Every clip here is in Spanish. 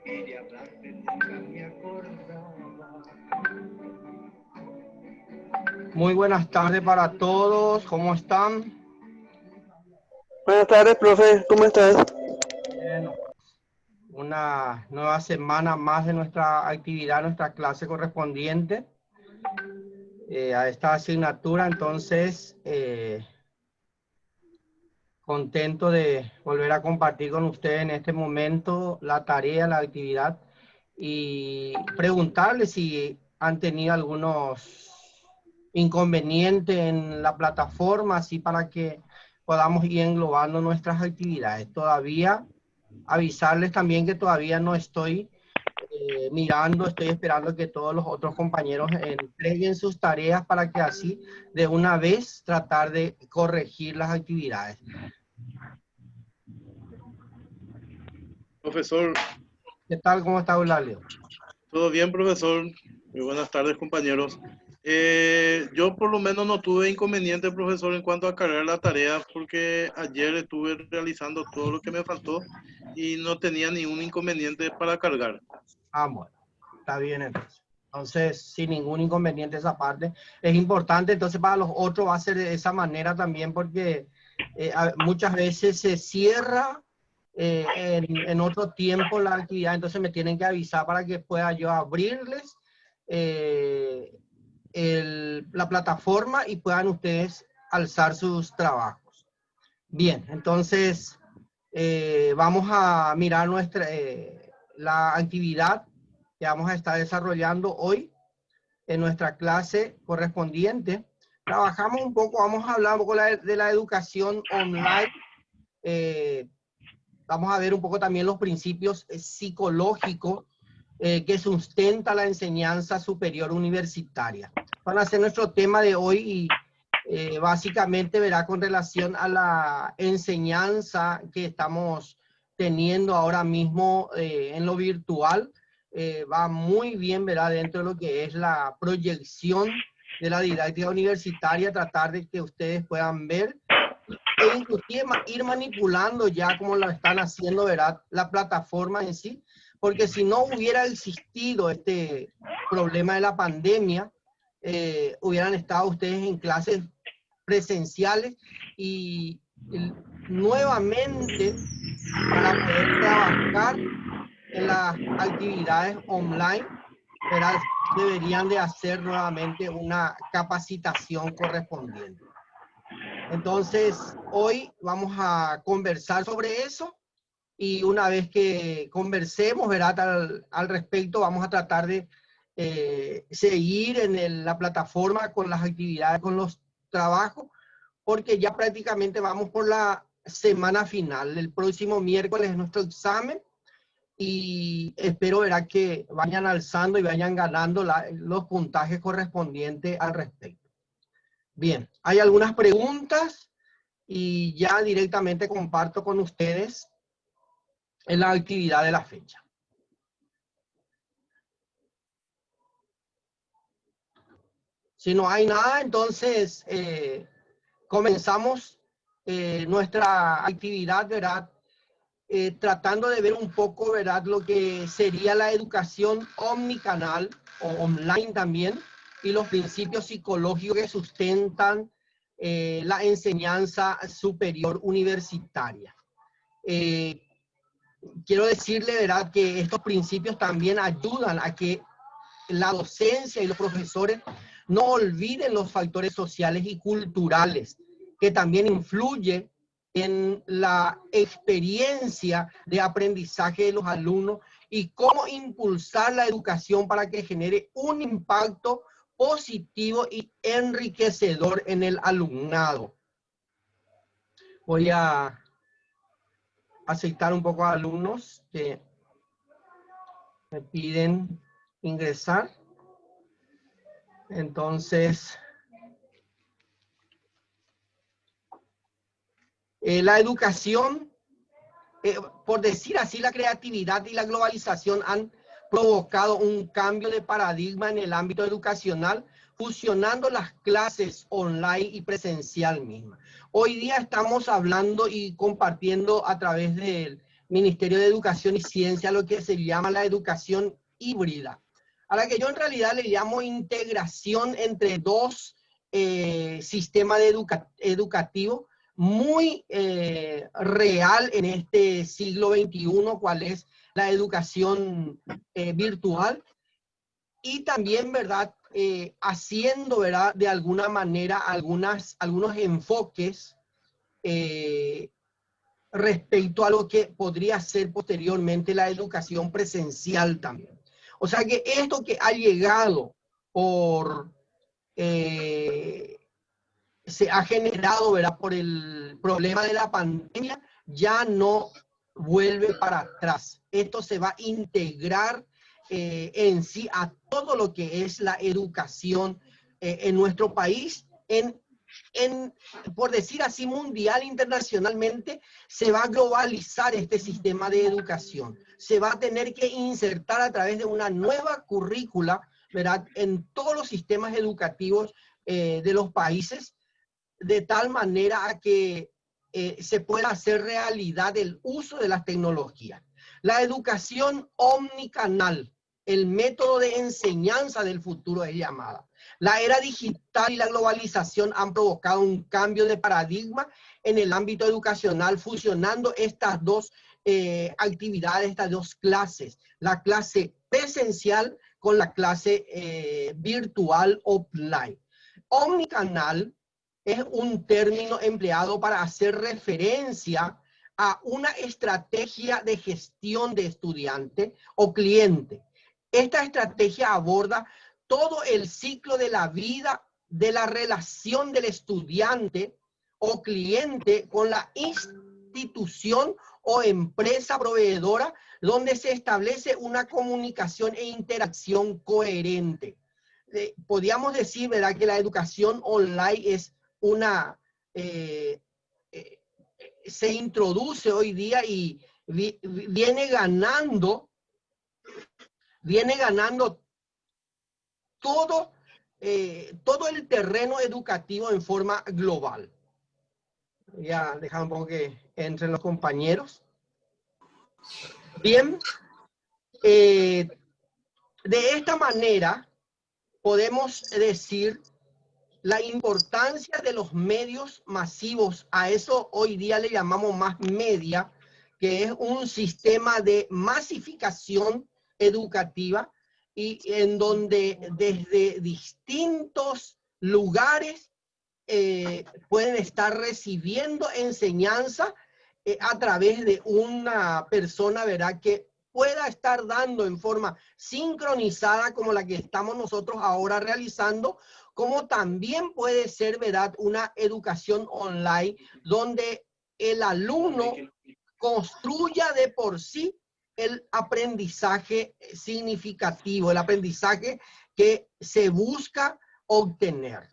Y de hablarte nunca me acordaba. Muy buenas tardes para todos, ¿cómo están? Buenas tardes, profe, ¿cómo estás? Bueno, una nueva semana más de nuestra actividad, nuestra clase correspondiente a esta asignatura. Entonces, contento de volver a compartir con ustedes en este momento la tarea, la actividad y preguntarles si han tenido algunos inconvenientes en la plataforma, así para que podamos ir englobando nuestras actividades. Todavía avisarles también que todavía no estoy mirando, estoy esperando que todos los otros compañeros entreguen sus tareas para que así de una vez tratar de corregir las actividades. Profesor, ¿Qué tal? ¿Cómo está Eulalio? ¿todo bien, profesor? Muy buenas tardes, compañeros. Yo por lo menos no tuve inconveniente, profesor, en cuanto a cargar la tarea, porque ayer estuve realizando todo lo que me faltó y no tenía ningún inconveniente para cargar. Ah, bueno, está bien entonces. Entonces, sin ningún inconveniente esa parte. Es importante, entonces para los otros va a ser de esa manera también, porque muchas veces se cierra en otro tiempo la actividad, entonces me tienen que avisar para que pueda yo abrirles la plataforma y puedan ustedes alzar sus trabajos. Bien, entonces vamos a mirar la actividad que vamos a estar desarrollando hoy en nuestra clase correspondiente. Trabajamos un poco, vamos a hablar un poco de la educación online. Vamos a ver un poco también los principios psicológicos que sustenta la enseñanza superior universitaria. Van a ser nuestro tema de hoy y básicamente verá con relación a la enseñanza que estamos teniendo ahora mismo en lo virtual. Va muy bien, verá, dentro de lo que es la proyección de la didáctica universitaria, tratar de que ustedes puedan ver e inclusive ir manipulando ya como lo están haciendo, ¿verdad? La plataforma en sí, porque si no hubiera existido este problema de la pandemia, hubieran estado ustedes en clases presenciales y nuevamente para poder trabajar en las actividades online, ¿verdad? Deberían de hacer nuevamente una capacitación correspondiente. Entonces, hoy vamos a conversar sobre eso y una vez que conversemos, ¿verdad? Al respecto, vamos a tratar de seguir en la plataforma con las actividades, con los trabajos, porque ya prácticamente vamos por la semana final. El próximo miércoles es nuestro examen y espero, ¿verdad?, que vayan alzando y vayan ganando los puntajes correspondientes al respecto. Bien, hay algunas preguntas y ya directamente comparto con ustedes en la actividad de la fecha. Si no hay nada, entonces comenzamos nuestra actividad, ¿verdad? Tratando de ver un poco, ¿verdad?, lo que sería la educación omnicanal o online también y los principios psicológicos que sustentan la enseñanza superior universitaria. Quiero decirle, ¿verdad?, que estos principios también ayudan a que la docencia y los profesores no olviden los factores sociales y culturales que también influyen en la experiencia de aprendizaje de los alumnos y cómo impulsar la educación para que genere un impacto positivo y enriquecedor en el alumnado. Voy a aceptar un poco a alumnos que me piden ingresar. Entonces, la educación, por decir así, la creatividad y la globalización han provocado un cambio de paradigma en el ámbito educacional, fusionando las clases online y presencial misma. Hoy día estamos hablando y compartiendo a través de Ministerio de Educación y Ciencia, lo que se llama la educación híbrida, a la que yo en realidad le llamo integración entre dos sistemas educativos muy real en este siglo XXI, cual es la educación virtual, y también, ¿verdad? Haciendo, ¿verdad? De alguna manera algunos enfoques respecto a lo que podría ser posteriormente la educación presencial también. O sea que esto que ha llegado por, se ha generado, ¿verdad? Por el problema de la pandemia, ya no vuelve para atrás. Esto se va a integrar en sí a todo lo que es la educación en nuestro país, por decir así, mundial, internacionalmente, se va a globalizar este sistema de educación. Se va a tener que insertar a través de una nueva currícula, ¿verdad? En todos los sistemas educativos de los países, de tal manera a que se pueda hacer realidad el uso de las tecnologías. La educación omnicanal, el método de enseñanza del futuro es llamada. La era digital y la globalización han provocado un cambio de paradigma en el ámbito educacional, fusionando estas dos actividades, estas dos clases, la clase presencial con la clase virtual offline. Omnicanal es un término empleado para hacer referencia a una estrategia de gestión de estudiante o cliente. Esta estrategia aborda todo el ciclo de la vida de la relación del estudiante o cliente con la institución o empresa proveedora, donde se establece una comunicación e interacción coherente. Podríamos decir, ¿verdad?, que la educación online es una, se introduce hoy día y viene ganando todo, todo el terreno educativo en forma global. Ya dejamos un poco que entren los compañeros. Bien, de esta manera podemos decir la importancia de los medios masivos. A eso hoy día le llamamos más media, que es un sistema de masificación educativa y en donde desde distintos lugares pueden estar recibiendo enseñanza a través de una persona, ¿verdad?, que pueda estar dando en forma sincronizada como la que estamos nosotros ahora realizando, como también puede ser, ¿verdad?, una educación online donde el alumno construya de por sí el aprendizaje significativo, el aprendizaje que se busca obtener.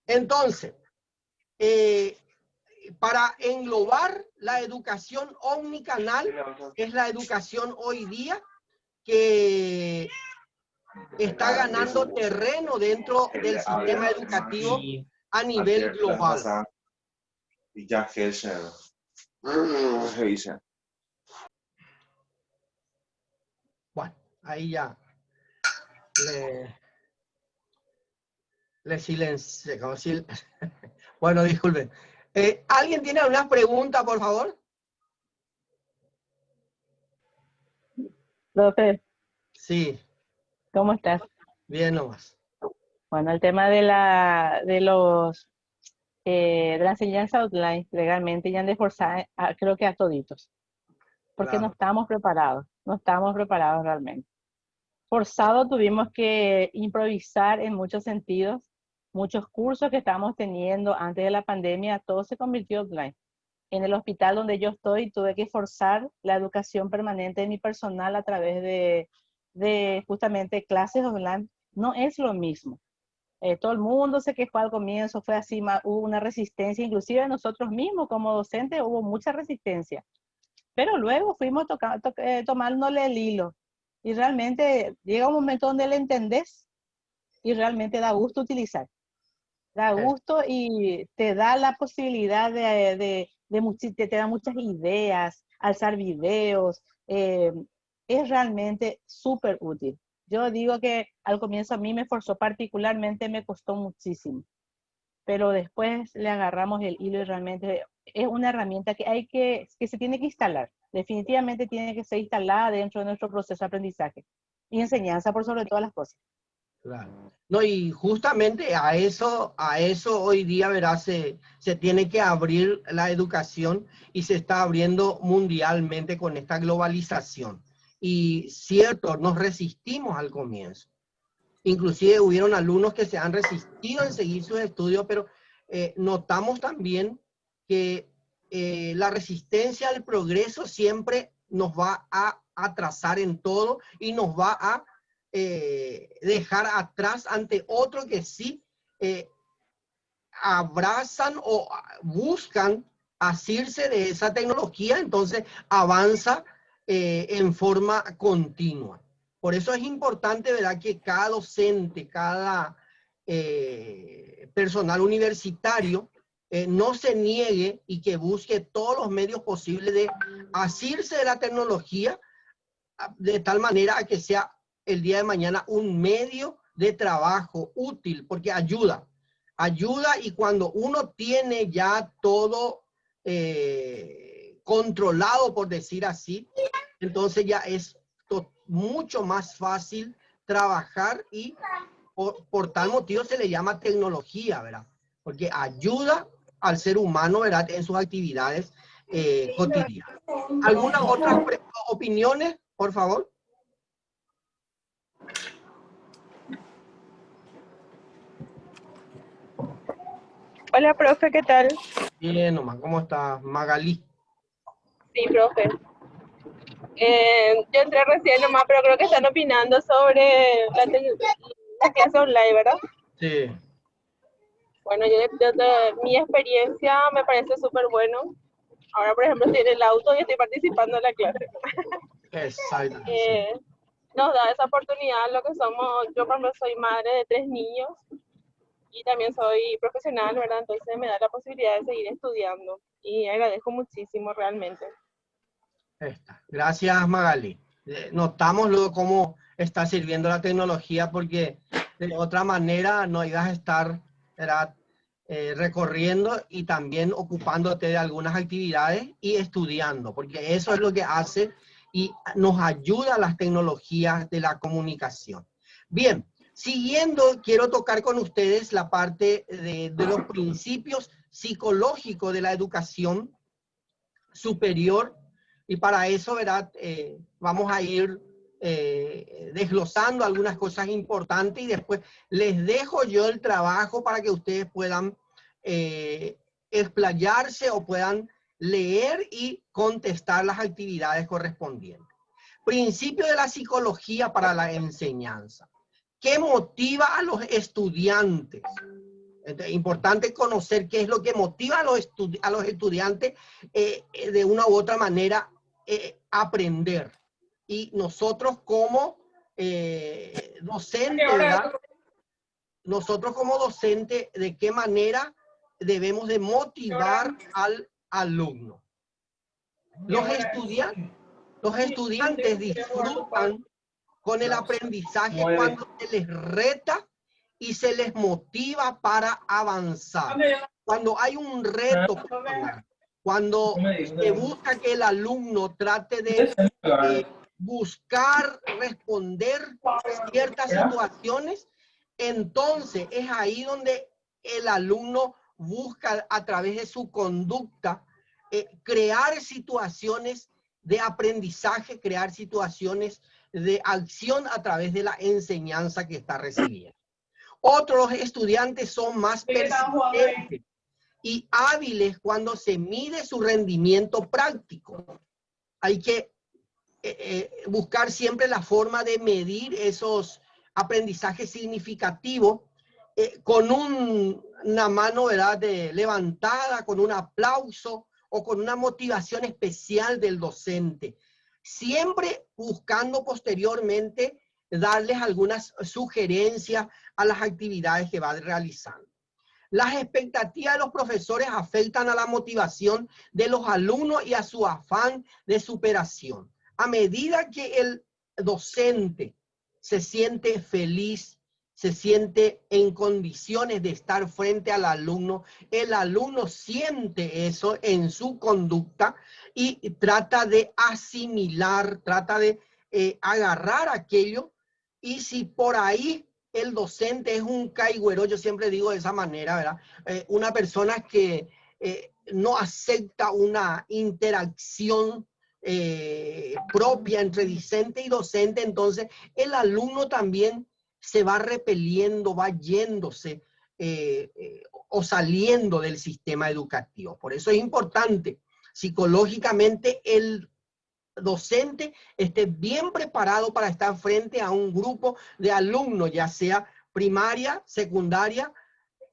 Entonces, para englobar la educación omnicanal, es la educación hoy día que está ganando terreno dentro del sistema educativo a nivel global. Bueno, ahí ya le silencié. Bueno, disculpen. ¿Alguien tiene alguna pregunta, por favor? Profe, Sí, ¿cómo estás? bien nomás. Bueno, el tema de de la enseñanza online legalmente ya han de forzar, creo que a toditos, porque Claro. no estamos preparados realmente. Forzado tuvimos que improvisar en muchos sentidos, muchos cursos que estábamos teniendo antes de la pandemia, todo se convirtió online. En el hospital donde yo estoy, tuve que forzar la educación permanente de mi personal a través de justamente clases online. No es lo mismo. Todo el mundo se quejó al comienzo, fue así, hubo una resistencia, inclusive nosotros mismos como docentes hubo mucha resistencia. Pero luego fuimos tomándole el hilo. Y realmente llega un momento donde le entendés y realmente da gusto utilizar. Da gusto y te da la posibilidad te da muchas ideas, alzar videos, es realmente súper útil. Yo digo que al comienzo a mí me esforzó particularmente, me costó muchísimo, pero después le agarramos el hilo y realmente es una herramienta que se tiene que instalar. Definitivamente tiene que ser instalada dentro de nuestro proceso de aprendizaje y enseñanza por sobre todas las cosas. Claro. No, y justamente a eso hoy día, verás, se tiene que abrir la educación y se está abriendo mundialmente con esta globalización. Y cierto, nos resistimos al comienzo. Inclusive hubieron alumnos que se han resistido en seguir sus estudios, pero notamos también que la resistencia al progreso siempre nos va a atrasar en todo y nos va a dejar atrás ante otro que sí abrazan o buscan asirse de esa tecnología, entonces avanza en forma continua. Por eso es importante, ¿verdad?, que cada docente, cada personal universitario no se niegue y que busque todos los medios posibles de asirse de la tecnología de tal manera que sea el día de mañana un medio de trabajo útil, porque ayuda y cuando uno tiene ya todo controlado, por decir así, entonces ya es mucho más fácil trabajar y por tal motivo se le llama tecnología, ¿verdad? Porque ayuda al ser humano, ¿verdad?, en sus actividades cotidianas. ¿Algunas otras opiniones, por favor? Hola, profe, ¿qué tal? Bien, nomás, ¿cómo estás, Magalí? Sí, profe. Yo entré recién nomás, pero creo que están opinando sobre la clase online, ¿verdad? Sí, Bueno, mi experiencia me parece súper bueno. Ahora, por ejemplo, estoy en el auto y estoy participando en la clase. exacto. Sí. Eh, Nos da esa oportunidad, lo que somos, yo por ejemplo soy madre de 3 niños y también soy profesional, ¿verdad? Entonces me da la posibilidad de seguir estudiando y agradezco muchísimo realmente. Gracias, Magali. Notamos luego cómo está sirviendo la tecnología porque de otra manera no ibas a estar, ¿verdad?, recorriendo y también ocupándote de algunas actividades y estudiando, porque eso es lo que hace y nos ayuda a las tecnologías de la comunicación. Bien, siguiendo, quiero tocar con ustedes la parte de los principios psicológicos de la educación superior. Y para eso, ¿verdad?, vamos a ir desglosando algunas cosas importantes y después les dejo yo el trabajo para que ustedes puedan explayarse o puedan leer y contestar las actividades correspondientes. Principio de la psicología para la enseñanza. ¿Qué motiva a los estudiantes? Entonces, importante conocer qué es lo que motiva a los estudiantes de una u otra manera aprender. Y nosotros como docente, ¿verdad? Nosotros como docente, ¿de qué manera debemos de motivar al alumno? Los estudiantes disfrutan con el aprendizaje cuando se les reta y se les motiva para avanzar. Cuando hay un reto personal, cuando se busca que el alumno trate de buscar responder ciertas situaciones, entonces es ahí donde el alumno busca a través de su conducta crear situaciones de aprendizaje, crear situaciones de acción a través de la enseñanza que está recibiendo. Otros estudiantes son más persistentes y hábiles cuando se mide su rendimiento práctico. Hay que buscar siempre la forma de medir esos aprendizajes significativos con una mano, ¿verdad?, levantada, con un aplauso o con una motivación especial del docente. Siempre buscando posteriormente darles algunas sugerencias a las actividades que va realizando. Las expectativas de los profesores afectan a la motivación de los alumnos y a su afán de superación. A medida que el docente se siente feliz, se siente en condiciones de estar frente al alumno, el alumno siente eso en su conducta y trata de asimilar, trata de agarrar aquello, y si por ahí el docente es un caigüero, yo siempre digo de esa manera, ¿verdad? Una persona que no acepta una interacción propia entre discente y docente, entonces el alumno también se va repeliendo, va yéndose o saliendo del sistema educativo. Por eso es importante psicológicamente el docente esté bien preparado para estar frente a un grupo de alumnos, ya sea primaria, secundaria.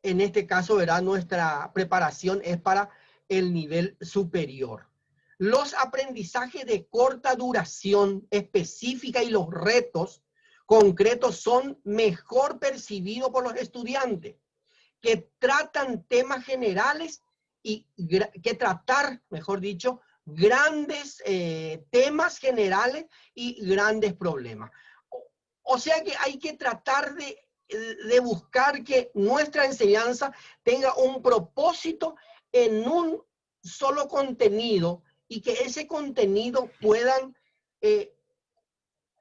En este caso, ¿verdad? Nuestra preparación es para el nivel superior. Los aprendizajes de corta duración específica y los retos concretos son mejor percibidos por los estudiantes, que tratan temas generales y que tratar, mejor dicho, grandes temas generales y grandes problemas. O sea que hay que tratar de buscar que nuestra enseñanza tenga un propósito en un solo contenido y que ese contenido puedan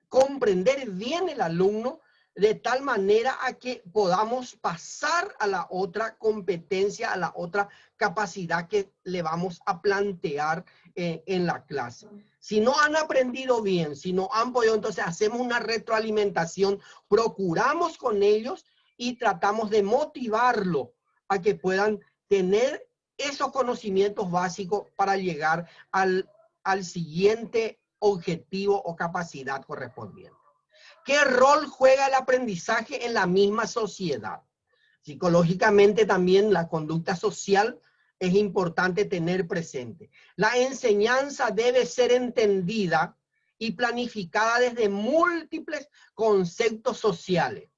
comprender bien el alumno de tal manera a que podamos pasar a la otra competencia, a la otra capacidad que le vamos a plantear en la clase. Si no han aprendido bien, si no han podido, entonces hacemos una retroalimentación, procuramos con ellos y tratamos de motivarlo a que puedan tener esos conocimientos básicos para llegar al siguiente objetivo o capacidad correspondiente. ¿Qué rol juega el aprendizaje en la misma sociedad? Psicológicamente también la conducta social es importante tener presente. La enseñanza debe ser entendida y planificada desde múltiples conceptos sociales.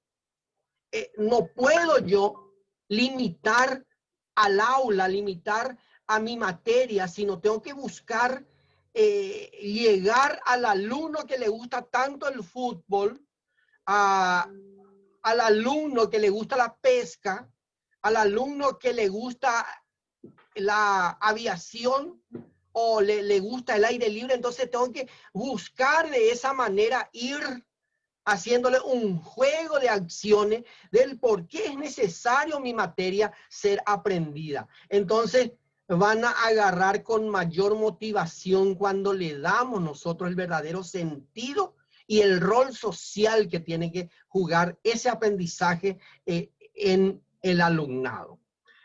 No puedo yo limitar al aula, limitar a mi materia, sino tengo que buscar llegar al alumno que le gusta tanto el fútbol, al alumno que le gusta la pesca, al alumno que le gusta la aviación o le gusta el aire libre. Entonces tengo que buscar de esa manera ir haciéndole un juego de acciones del por qué es necesario mi materia ser aprendida. Entonces van a agarrar con mayor motivación cuando le damos nosotros el verdadero sentido y el rol social que tiene que jugar ese aprendizaje en el alumnado.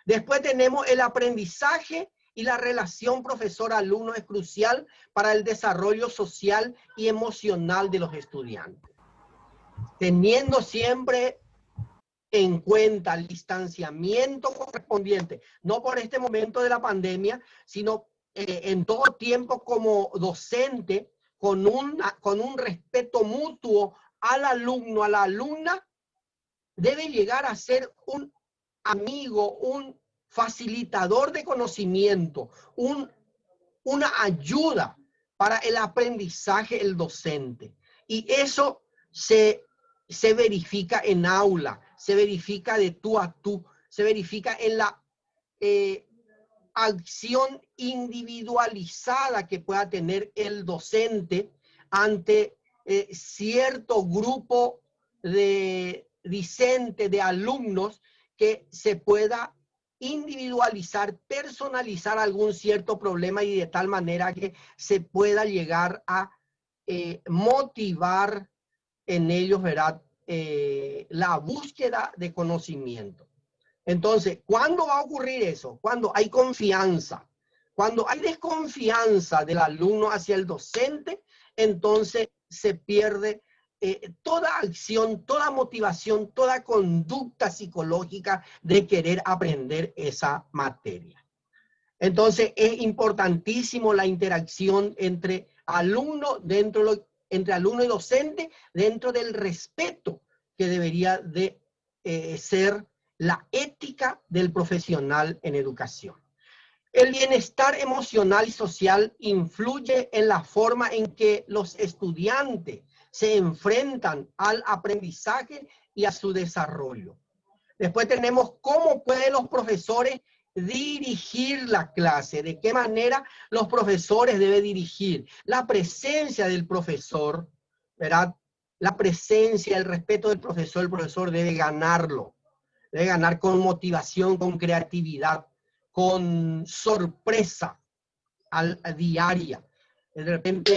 Después tenemos el aprendizaje y la relación profesor-alumno es crucial para el desarrollo social y emocional de los estudiantes. Teniendo siempre en cuenta el distanciamiento correspondiente, no por este momento de la pandemia, sino en todo tiempo como docente, con un respeto mutuo al alumno, a la alumna, debe llegar a ser un amigo, un facilitador de conocimiento, una ayuda para el aprendizaje del docente. Y eso se verifica en aula, se verifica de tú a tú, se verifica en la acción individualizada que pueda tener el docente ante cierto grupo de discentes, de alumnos, que se pueda individualizar, personalizar algún cierto problema y de tal manera que se pueda llegar a motivar en ellos, ¿verdad? La búsqueda de conocimiento. Entonces, ¿cuándo va a ocurrir eso? Cuando hay confianza. Cuando hay desconfianza del alumno hacia el docente, entonces se pierde toda acción, toda motivación, toda conducta psicológica de querer aprender esa materia. Entonces, es importantísimo la interacción entre alumno, entre alumno y docente, dentro del respeto que debería de ser la ética del profesional en educación. El bienestar emocional y social influye en la forma en que los estudiantes se enfrentan al aprendizaje y a su desarrollo. Después tenemos cómo pueden los profesores dirigir la clase, de qué manera los profesores deben dirigir. La presencia del profesor, ¿verdad? La presencia, el respeto del profesor, el profesor debe ganarlo. Debe ganar con motivación, con creatividad, con sorpresa diaria. De repente,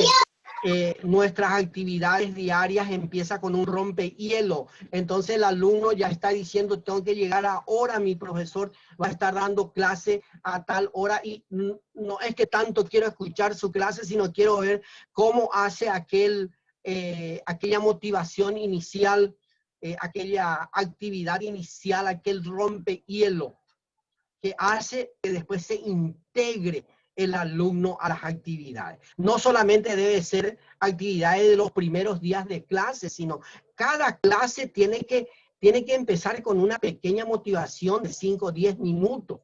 nuestras actividades diarias empiezan con un rompehielo. Entonces el alumno ya está diciendo, tengo que llegar ahora, mi profesor va a estar dando clase a tal hora y no es que tanto quiero escuchar su clase, sino quiero ver cómo hace aquella motivación inicial, aquella actividad inicial, aquel rompehielo que hace que después se integre el alumno a las actividades. No solamente debe ser actividades de los primeros días de clase, sino cada clase tiene que empezar con una pequeña motivación de 5 o 10 minutos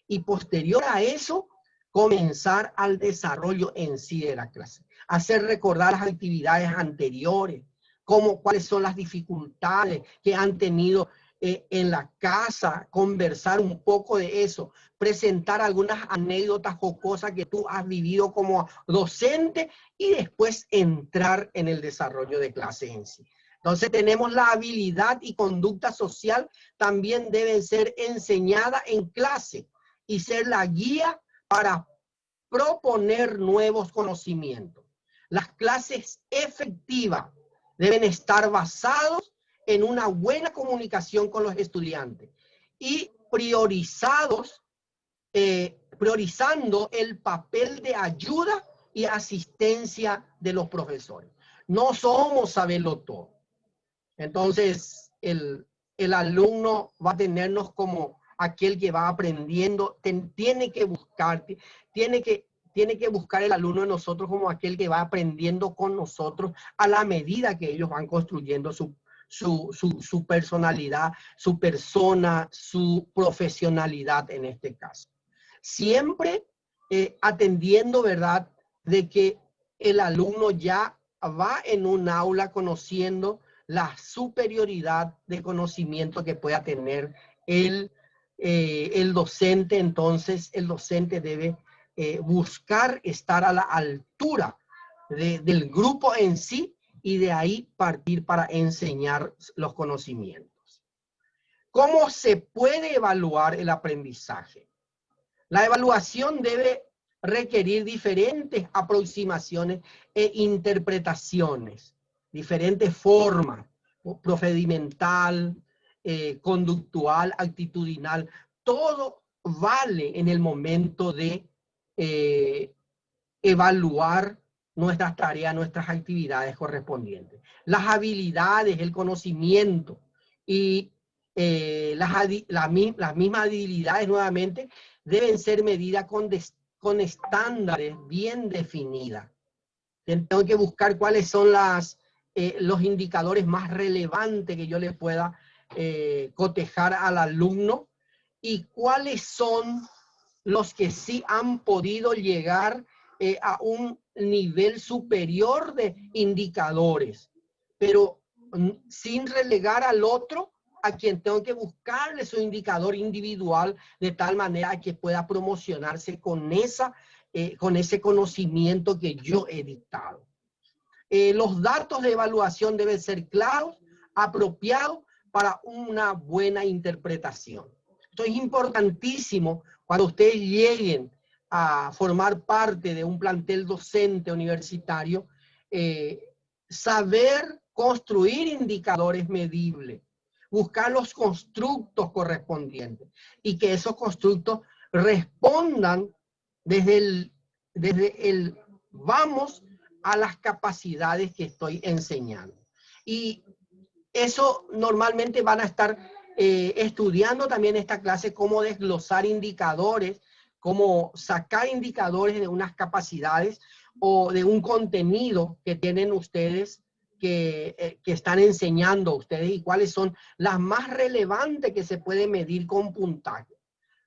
y posterior a eso comenzar al desarrollo en sí de la clase. Hacer recordar las actividades anteriores, cuáles son las dificultades que han tenido en la casa, conversar un poco de eso, presentar algunas anécdotas o cosas que tú has vivido como docente y después entrar en el desarrollo de clase en sí. Entonces tenemos la habilidad y conducta social también deben ser enseñadas en clase y ser la guía para proponer nuevos conocimientos. Las clases efectivas deben estar basadas en una buena comunicación con los estudiantes y priorizando el papel de ayuda y asistencia de los profesores. No somos saberlo todo. Entonces, el alumno va a tenernos como aquel que va aprendiendo, tiene que buscar el alumno en nosotros como aquel que va aprendiendo con nosotros a la medida que ellos van construyendo su personalidad, su persona, su profesionalidad en este caso. Siempre atendiendo, ¿verdad?, de que el alumno ya va en un aula conociendo la superioridad de conocimiento que pueda tener el docente. Entonces, el docente debe buscar estar a la altura del grupo en sí y de ahí partir para enseñar los conocimientos. ¿Cómo se puede evaluar el aprendizaje? La evaluación debe requerir diferentes aproximaciones e interpretaciones, diferentes formas, procedimental, conductual, actitudinal. Todo vale en el momento de evaluar nuestras tareas, nuestras actividades correspondientes. Las habilidades, el conocimiento y las mismas habilidades nuevamente deben ser medidas con estándares bien definidas. Tengo que buscar cuáles son los indicadores más relevantes que yo le pueda cotejar al alumno y cuáles son los que sí han podido llegar a un nivel superior de indicadores, pero sin relegar al otro, a quien tengo que buscarle su indicador individual de tal manera que pueda promocionarse con ese conocimiento que yo he dictado. Los datos de evaluación deben ser claros, apropiados para una buena interpretación. Esto es importantísimo cuando ustedes lleguen a formar parte de un plantel docente universitario, saber construir indicadores medibles, buscar los constructos correspondientes y que esos constructos respondan desde el vamos a las capacidades que estoy enseñando. Y eso normalmente van a estar estudiando también esta clase, cómo desglosar indicadores, cómo sacar indicadores de unas capacidades o de un contenido que tienen ustedes que están enseñando ustedes y cuáles son las más relevantes que se pueden medir con puntaje.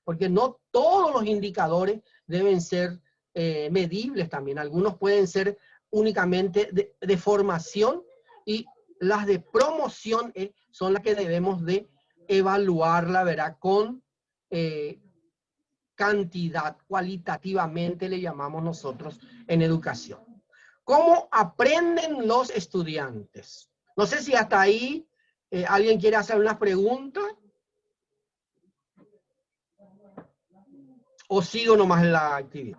Porque no todos los indicadores deben ser medibles también. Algunos pueden ser únicamente de formación y las de promoción son las que debemos de evaluarla, ¿verdad? Con cantidad, cualitativamente le llamamos nosotros en educación. ¿Cómo aprenden los estudiantes? No sé si hasta ahí alguien quiere hacer una pregunta. ¿O sigo nomás en la actividad?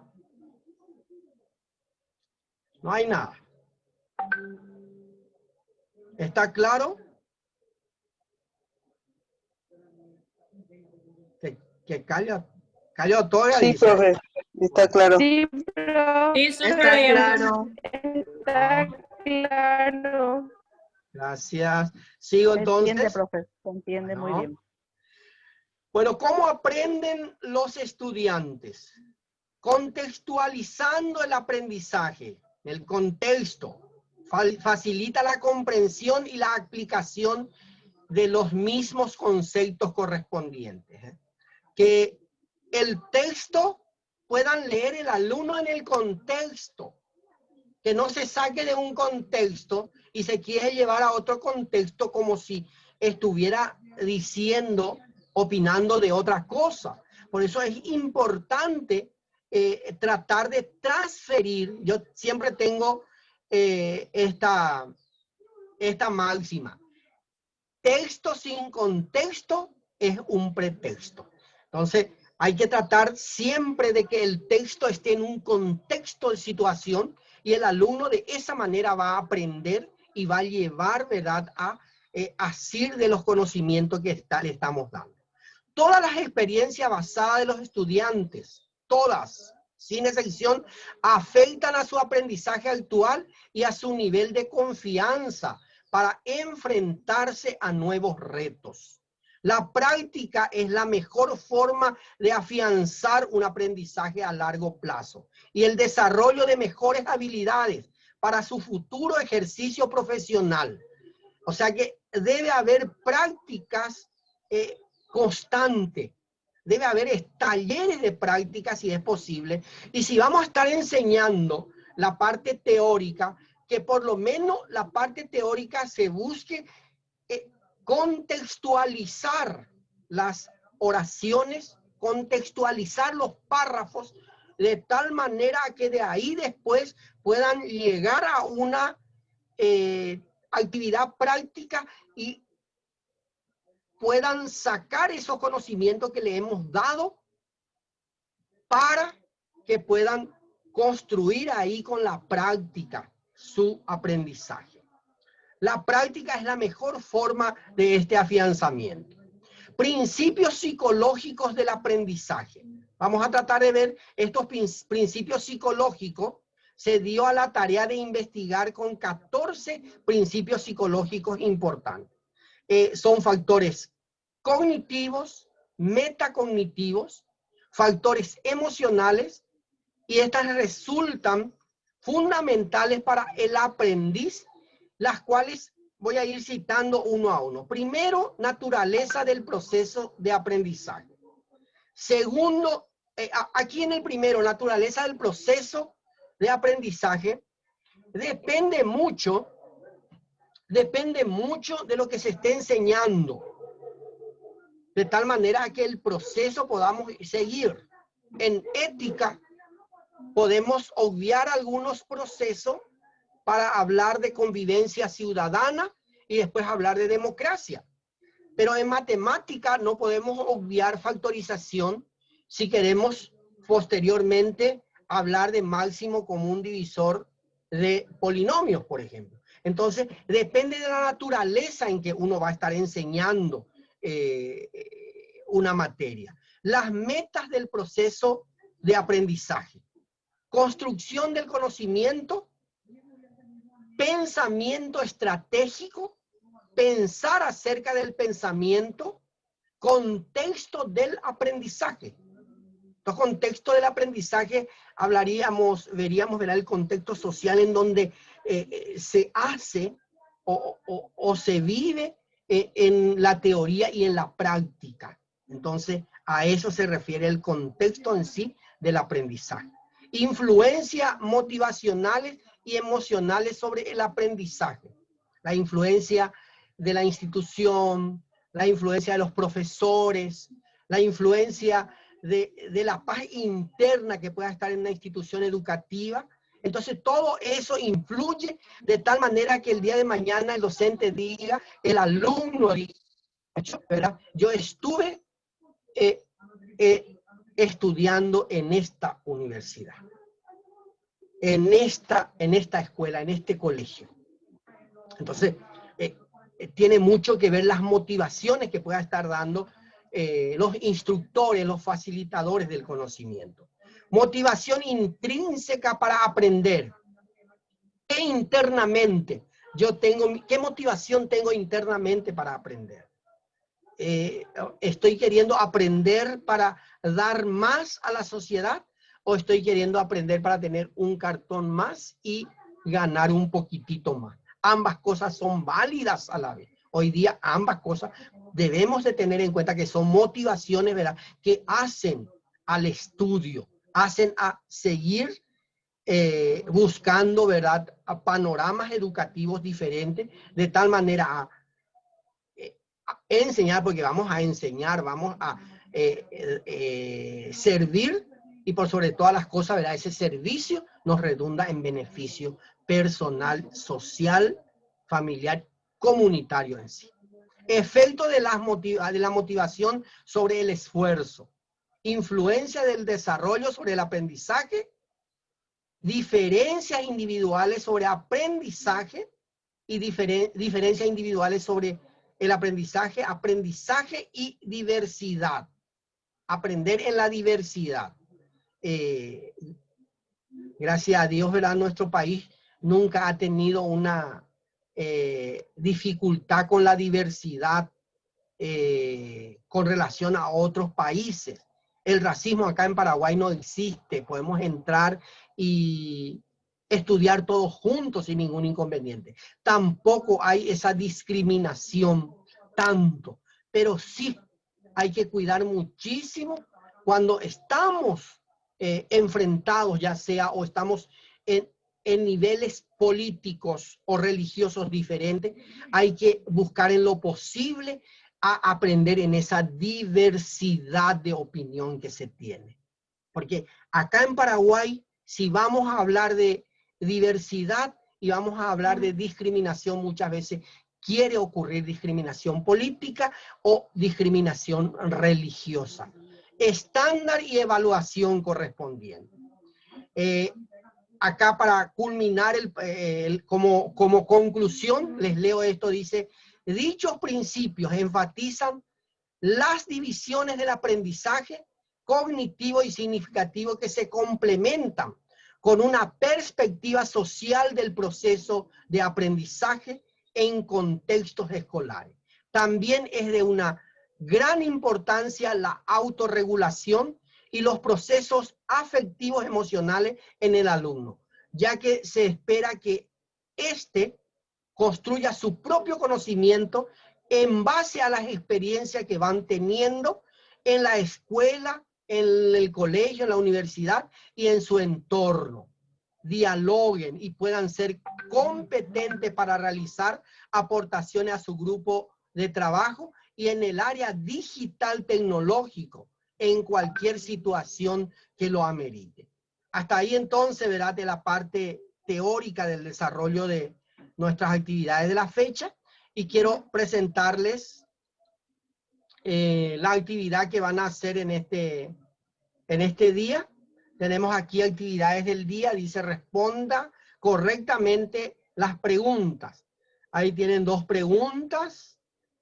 No hay nada. ¿Está claro? Que cayó todo. Sí, profe, está claro. Sí, pero Sí, Está claro. está claro. Gracias. Sigo Se entiende, entonces. profe, se entiende muy bien. Bueno, ¿cómo aprenden los estudiantes? Contextualizando el aprendizaje, el contexto. Facilita la comprensión y la aplicación de los mismos conceptos correspondientes. Que el texto puedan leer el alumno en el contexto. Que no se saque de un contexto y se quiere llevar a otro contexto como si estuviera diciendo, opinando de otra cosa. Por eso es importante tratar de transferir. Yo siempre tengo esta máxima. Texto sin contexto es un pretexto. Entonces, hay que tratar siempre de que el texto esté en un contexto de situación y el alumno de esa manera va a aprender y va a llevar, ¿verdad?, a asir de los conocimientos que le estamos dando. Todas las experiencias basadas de los estudiantes, todas, sin excepción, afectan a su aprendizaje actual y a su nivel de confianza para enfrentarse a nuevos retos. La práctica es la mejor forma de afianzar un aprendizaje a largo plazo y el desarrollo de mejores habilidades para su futuro ejercicio profesional. O sea que debe haber prácticas constantes. Debe haber talleres de práctica si es posible. Y si vamos a estar enseñando la parte teórica, que por lo menos la parte teórica se busque contextualizar las oraciones, contextualizar los párrafos, de tal manera que de ahí después puedan llegar a una actividad práctica y puedan sacar esos conocimientos que le hemos dado para que puedan construir ahí con la práctica su aprendizaje. La práctica es la mejor forma de este afianzamiento. Principios psicológicos del aprendizaje. Vamos a tratar de ver estos principios psicológicos. Se dio a la tarea de investigar con 14 principios psicológicos importantes. Son factores cognitivos, metacognitivos, factores emocionales, y estas resultan fundamentales para el aprendiz, las cuales voy a ir citando uno a uno. Primero, naturaleza del proceso de aprendizaje. Segundo, aquí en el primero, naturaleza del proceso de aprendizaje, depende mucho de lo que se esté enseñando, de tal manera que el proceso podamos seguir. En ética podemos obviar algunos procesos para hablar de convivencia ciudadana y después hablar de democracia. Pero en matemática no podemos obviar factorización si queremos posteriormente hablar de máximo común divisor de polinomios, por ejemplo. Entonces, depende de la naturaleza en que uno va a estar enseñando una materia. Las metas del proceso de aprendizaje. Construcción del conocimiento, pensamiento estratégico, pensar acerca del pensamiento, contexto del aprendizaje. Entonces, contexto del aprendizaje, veríamos el contexto social en donde se hace o se vive en la teoría y en la práctica. Entonces, a eso se refiere el contexto en sí del aprendizaje. Influencias motivacionales y emocionales sobre el aprendizaje. La influencia de la institución, la influencia de los profesores, la influencia de la paz interna que pueda estar en una institución educativa. Entonces, todo eso influye de tal manera que el día de mañana el docente diga, el alumno diga, ¿verdad? Yo estuve estudiando en esta universidad, en esta escuela, en este colegio. Entonces, tiene mucho que ver las motivaciones que pueda estar dando los instructores, los facilitadores del conocimiento. Motivación intrínseca para aprender. ¿Qué internamente yo tengo? ¿Qué motivación tengo internamente para aprender? ¿Estoy queriendo aprender para dar más a la sociedad? ¿O estoy queriendo aprender para tener un cartón más y ganar un poquitito más? Ambas cosas son válidas a la vez. Hoy día ambas cosas debemos de tener en cuenta que son motivaciones, ¿verdad?, que hacen al estudio, hacen a seguir buscando, ¿verdad?, a panoramas educativos diferentes, de tal manera a enseñar, porque vamos a enseñar, vamos a servir, y por sobre todas las cosas, ¿verdad?, ese servicio nos redunda en beneficio personal, social, familiar, comunitario en sí. Efecto de la motivación sobre el esfuerzo. Influencia del desarrollo sobre el aprendizaje. Diferencias individuales sobre aprendizaje y diferencias individuales sobre el aprendizaje, aprendizaje y diversidad. Aprender en la diversidad. Gracias a Dios, ¿verdad?, nuestro país nunca ha tenido una dificultad con la diversidad con relación a otros países. El racismo acá en Paraguay no existe. Podemos entrar y estudiar todos juntos sin ningún inconveniente. Tampoco hay esa discriminación tanto, pero sí hay que cuidar muchísimo cuando estamos enfrentados, ya sea o estamos en niveles políticos o religiosos diferentes. Hay que buscar en lo posible a aprender en esa diversidad de opinión que se tiene. Porque acá en Paraguay, si vamos a hablar de diversidad y vamos a hablar de discriminación, muchas veces quiere ocurrir discriminación política o discriminación religiosa. Estándar y evaluación correspondiente. Acá para culminar como conclusión, les leo esto, dice: dichos principios enfatizan las divisiones del aprendizaje cognitivo y significativo que se complementan con una perspectiva social del proceso de aprendizaje en contextos escolares. También es de una gran importancia la autorregulación y los procesos afectivos emocionales en el alumno, ya que se espera que éste construya su propio conocimiento en base a las experiencias que van teniendo en la escuela, en el colegio, en la universidad y en su entorno. Dialoguen y puedan ser competentes para realizar aportaciones a su grupo de trabajo y en el área digital tecnológico, en cualquier situación que lo amerite. Hasta ahí entonces, ¿verdad?, de la parte teórica del desarrollo de nuestras actividades de la fecha, y quiero presentarles la actividad que van a hacer en este día. Tenemos aquí actividades del día, dice: responda correctamente las preguntas. Ahí tienen 2 preguntas,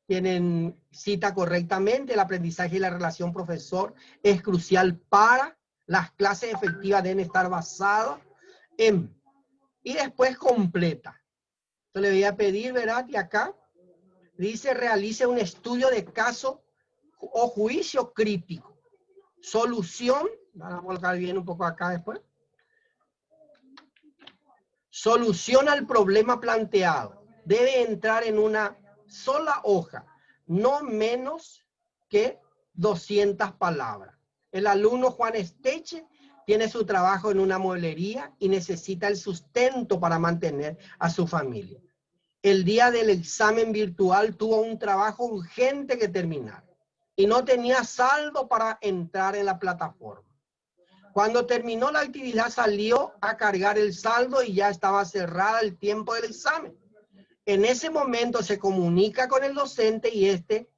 tienen cita correctamente. El aprendizaje y la relación profesor es crucial para las clases efectivas, deben estar basadas en, y después completa. Entonces le voy a pedir, ¿verdad?, que acá dice: realice un estudio de caso o juicio crítico. Solución, vamos a colocar bien un poco acá después. Solución al problema planteado. debe entrar en una sola hoja, no menos que 200 palabras. El alumno Juan Esteche tiene su trabajo en una mueblería y necesita el sustento para mantener a su familia. El día del examen virtual tuvo un trabajo urgente que terminar y no tenía saldo para entrar en la plataforma. Cuando terminó la actividad salió a cargar el saldo y ya estaba cerrada el tiempo del examen. En ese momento se comunica con el docente y este,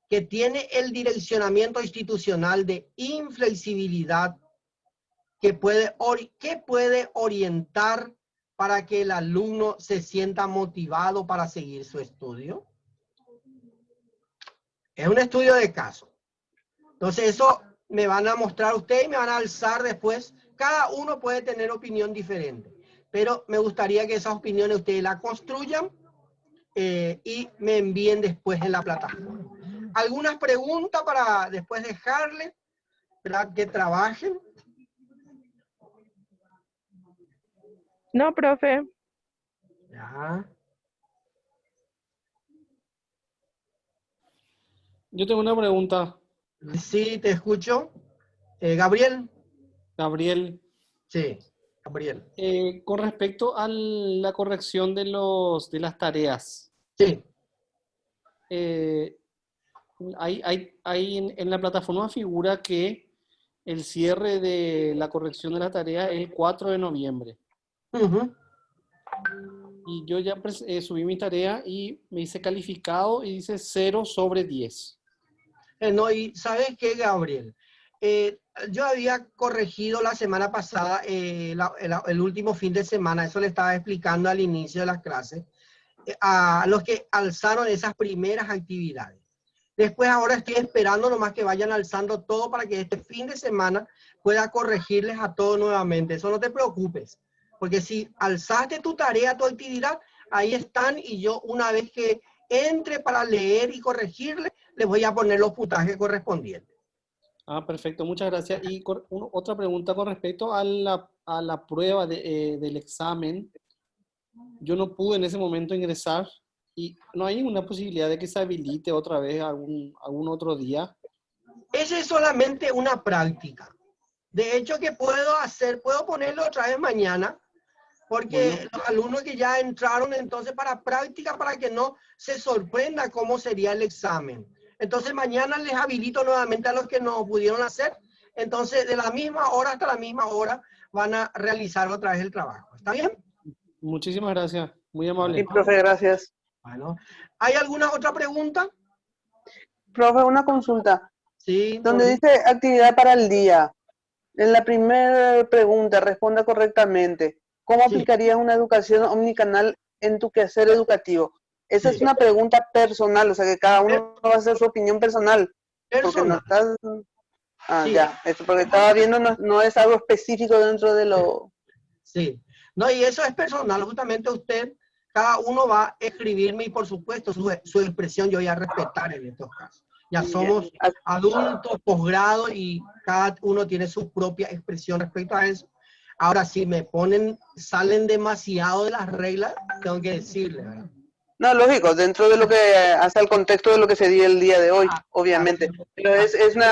que tiene el direccionamiento institucional de inflexibilidad, que puede orientar para que el alumno se sienta motivado para seguir su estudio. Es un estudio de caso. Entonces eso me van a mostrar ustedes y me van a alzar después. Cada uno puede tener opinión diferente, pero me gustaría que esas opiniones ustedes las construyan y me envíen después en la plataforma. ¿Algunas preguntas para después dejarles, ¿verdad?, que trabajen? No, profe. Ya. Yo tengo una pregunta, Sí, te escucho. Gabriel. Gabriel. Sí, Gabriel. Con respecto a la corrección de las tareas, Sí. hay en la plataforma figura que el cierre de la corrección de la tarea es el 4 de noviembre. Uh-huh. Y yo ya subí mi tarea y me hice calificado y dice 0 sobre 10. No, y ¿sabes qué, Gabriel? Yo había corregido la semana pasada, el último fin de semana, eso le estaba explicando al inicio de las clases, a los que alzaron esas primeras actividades. Después ahora estoy esperando nomás que vayan alzando todo para que este fin de semana pueda corregirles a todos nuevamente. Eso no te preocupes, porque si alzaste tu tarea, tu actividad, ahí están y yo una vez que entre para leer y corregirles, les voy a poner los puntajes correspondientes. Ah, perfecto, muchas gracias. Y otra pregunta con respecto a la prueba del examen. Yo no pude en ese momento ingresar y no hay ninguna posibilidad de que se habilite otra vez algún otro día. Esa es solamente una práctica. De hecho, que puedo ponerlo otra vez mañana, porque Bueno, los alumnos que ya entraron entonces para práctica, para que no se sorprenda cómo sería el examen. Entonces mañana les habilito nuevamente a los que no pudieron hacer. Entonces de la misma hora hasta la misma hora van a realizar otra vez el trabajo. ¿Está bien? muchísimas gracias, muy Sí, amable. profe, gracias. Bueno, ¿hay alguna otra pregunta? Profe, una consulta. Sí. Donde dice actividad para el día, en la primera pregunta, responda correctamente. ¿Cómo Sí. aplicarías una educación omnicanal en tu quehacer educativo? Esa Sí. es una pregunta personal, o sea que cada uno va a hacer su opinión personal. Porque no Personal. estás... Ah, Sí. ya. Esto porque estaba viendo, no es algo específico dentro de lo... Sí. No, y eso es personal. Justamente usted, cada uno va a escribirme y por supuesto su expresión yo voy a respetar en estos casos. Ya somos adultos, posgrado y cada uno tiene su propia expresión respecto a eso. Ahora, si me salen demasiado de las reglas, tengo que decirle, ¿verdad? No, lógico, dentro de lo que hace el contexto de lo que se dio el día de hoy, obviamente. Pero es una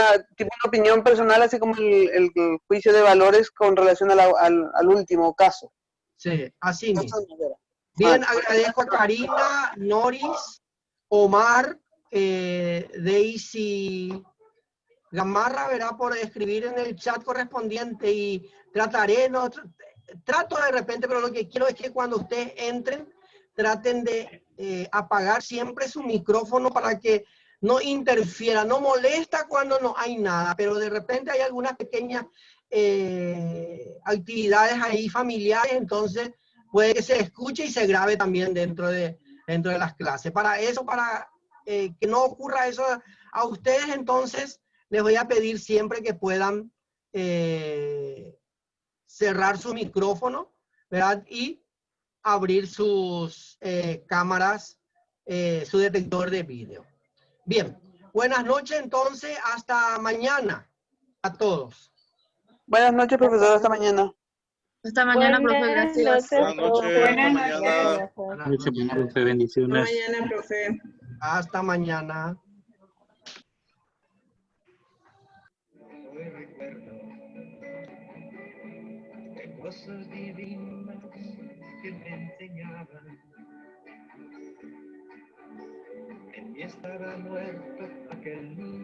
opinión personal, así como el juicio de valores con relación al último caso. Sí, así mismo. Bien, agradezco a Karina, Noris, Omar, Daisy Gamarra, verá, por escribir en el chat correspondiente y trato de repente, pero lo que quiero es que cuando ustedes entren, traten de apagar siempre su micrófono para que no interfiera, no molesta cuando no hay nada, pero de repente hay algunas pequeñas actividades ahí familiares, entonces puede que se escuche y se grabe también dentro de las clases. Para eso, para que no ocurra eso a ustedes, entonces les voy a pedir siempre que puedan cerrar su micrófono, ¿verdad? Y abrir sus cámaras, su detector de vídeo. Bien, buenas noches entonces, hasta mañana a todos. Buenas noches, profesor, hasta mañana. Hasta mañana, profe. Buenas Gracias. noches, Buenas noches, profe. hasta mañana. Gracias. Buenas Muchas noches. gracias, profe. Bendiciones. Mañana, profe. Hasta mañana. Hoy recuerdo de cosas divinas que me enseñaban. En mí estaba muerto aquel niño.